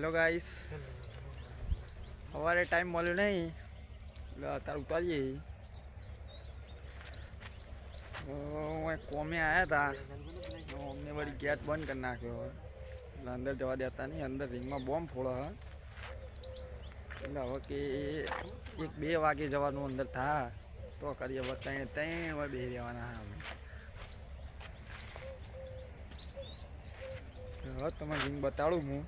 hello guys हमारे time મળ્યો નહીં એટલે અત્યારે ઉતારીએ હું કોમે આવ્યા હતા અમને વળી ગેટ બંધ કરી નાખ્યો એટલે અંદર જવા દેતા નહીં અંદર રિંગમાં બોમ્બ ફોડો એટલે હવે કે 1-2 વાગે જવાનું અંદર થા તો કરીએ બતાવીએ 3 વાર બેસી રહેવાના હવે તમે રિંગ બતાડું હું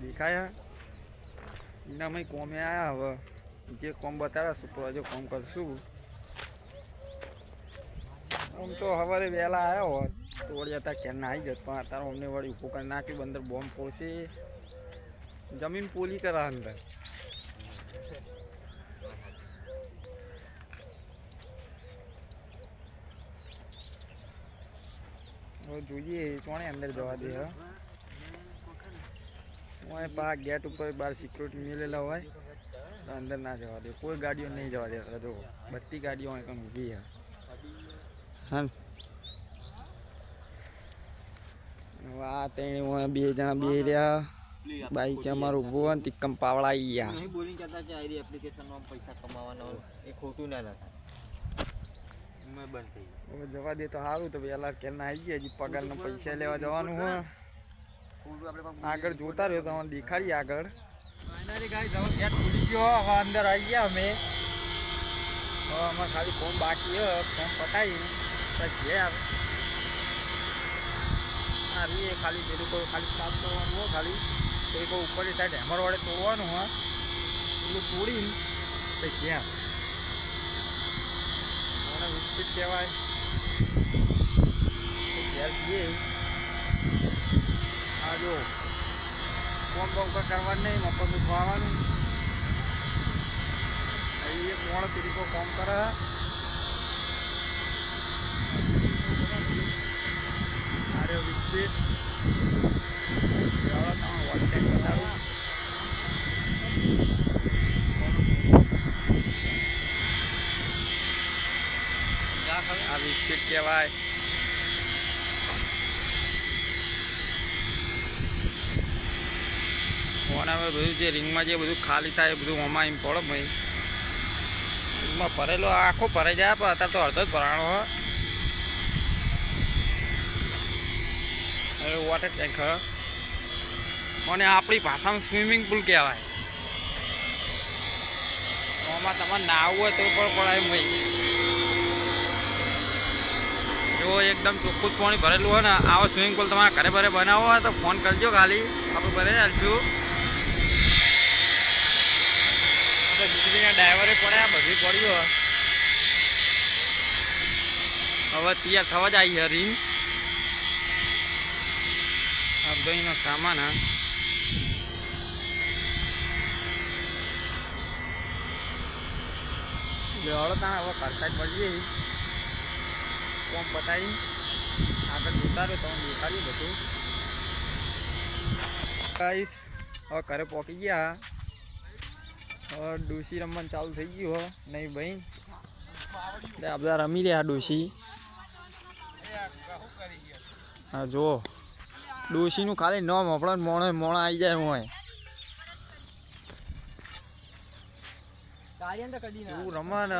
દેખાય એના અમે કોમે આવ્યા હવે જે કોમ બતાવ્યા સુપરવાઇઝર કોમ કરશું આમ તો સવારે વહેલા આવ્યો હોત તો વળી અત્યારે ક્યાં આવી જત પણ અત્યારે અમને વળી ઊભું કરી નાખ્યું અંદર બોમ્બ ફોડશે જમીન પોલી કરા અંદર જોઈએ કોણે અંદર જવા દે હું પા ગેટ ઉપર બહાર સિક્યોરિટી મિલેલા હોય તો અંદર ના જવા દે કોઈ ગાડીઓ નહીં જવા દેતા જો બધી ગાડીઓ અહીં ઊભી છે હા આ તેણે 2 જણા બે રહ્યા બાઈક અમારું ઊભું હોય ને તિક્કમ પાવડા આવી ગયા નહીં બોલિંગ કરતા કે આરી એપ્લિકેશનમાં પૈસા કમાવાના એ ખોટું ના લાગે મેં બંધ થઈ ગયું જવા દે તો સારું તો પહેલાં કેરના આવી ગયા હજી પગારના પૈસા લેવા જવાનું હોય આગળ જોતા રહ્યો તમને દેખાડીએ આગળ ફાઇનલી ગાઈસ હવે ગેટ ખુલી ગયો હવે અંદર આવી ગયા અમે હવે અમારે ખાલી ફોન બાકી હે ફોન પતાવી તો ઘેર હા રે ખાલી પેલું કોઈ ખાલી સાફ કરવાનું હોય ખાલી તો એ કોઈ ઉપરની સાઈડ હેમર વડે તોડવાનું હોય એટલું તોડીને તો ઘેર મને વિસ્કીટ કહેવાય ઘેર જઈએ હા જો કોમ બોમ કરવાનું નહીં મફત ખવાવાનું એક મોડો તરીકો કોમ કરે અરે વિસ્કીટ વોટટેક બતાડું આ બિસ્કિટ કહેવાય ફોન હવે બધું જે રિંગમાં જે બધું ખાલી થાય એ બધું આમાં એમ પડે ભાઈ રિંગમાં ભરેલો આખો ભરાઈ જાય પણ અત્યારે તો અડધો જ ભરાણો હોય હવે વોટર ટેન્ક મને આપણી ભાષામાં સ્વિમિંગ પુલ કહેવાય આમાં તમારે નાહવું હોય તો પણ પડાય ભાઈ જો એકદમ ચોખ્ખું જ પાણી ભરેલું હોય ને આવો સ્વિમિંગ પુલ તમારા ઘરે ભરે બનાવવો હોય તો ફોન કરજો ખાલી આપણે ભરે ચાલશું બીજલીના ડ્રાઈવરે પડ્યા બધી પડ્યું હવે તૈયાર થવા જ આવી રીંગ આ બધો એનો સામાન હા હળતા હવે કરતા મળીએ કોમ બતાવી આગળ જોતા રહ્યો તમે દેખાડ્યું બધું ગાઈસ હવે ઘરે પહોંચી ગયા હવે ડોસી રમવાનું ચાલુ થઈ ગયું હો નહીં ભાઈ એટલે આ બધા રમી રહ્યા ડોસી હા જો ડોસીનું ખાલી નામ આપણને મોણા આવી જાય હોય એવું રમવા ને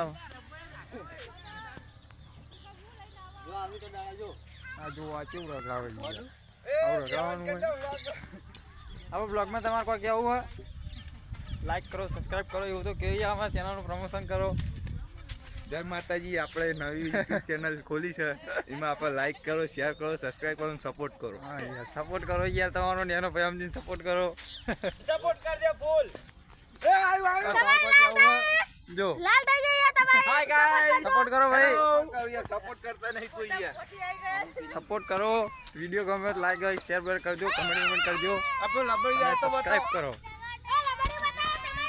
આ જો આ કેવું રગડાવે આવું રગડાવવાનું હોય હવે બ્લોગમાં તમારે કોઈ કહેવું હોય લાઈક કરો સબસ્ક્રાઈબ કરો એવું તો કહીએ અમારા ચેનલનું પ્રમોશન કરો જય માતાજી આપણે નવી યુટ્યુબ ચેનલ ખોલી છે એમાં આપણે લાઈક કરો શેર કરો સબસ્ક્રાઈબ કરો સપોર્ટ કરો હા યાર સપોર્ટ કરો યાર તમારો નેનો ભાઈ સપોર્ટ કરો સપોર્ટ કરજો ફૂલ એ જો લાલ થઈ જાય તમે હાય ગાઈસ સપોર્ટ કરો ભાઈ યાર સપોર્ટ કરતા નહીં કોઈ યાર સપોર્ટ કરો વિડિયો ગમે તો લાઈક શેર કરજો કમેન્ટ કરજો આપણો નંબર જાય તો સબસ્ક્રાઇબ કરો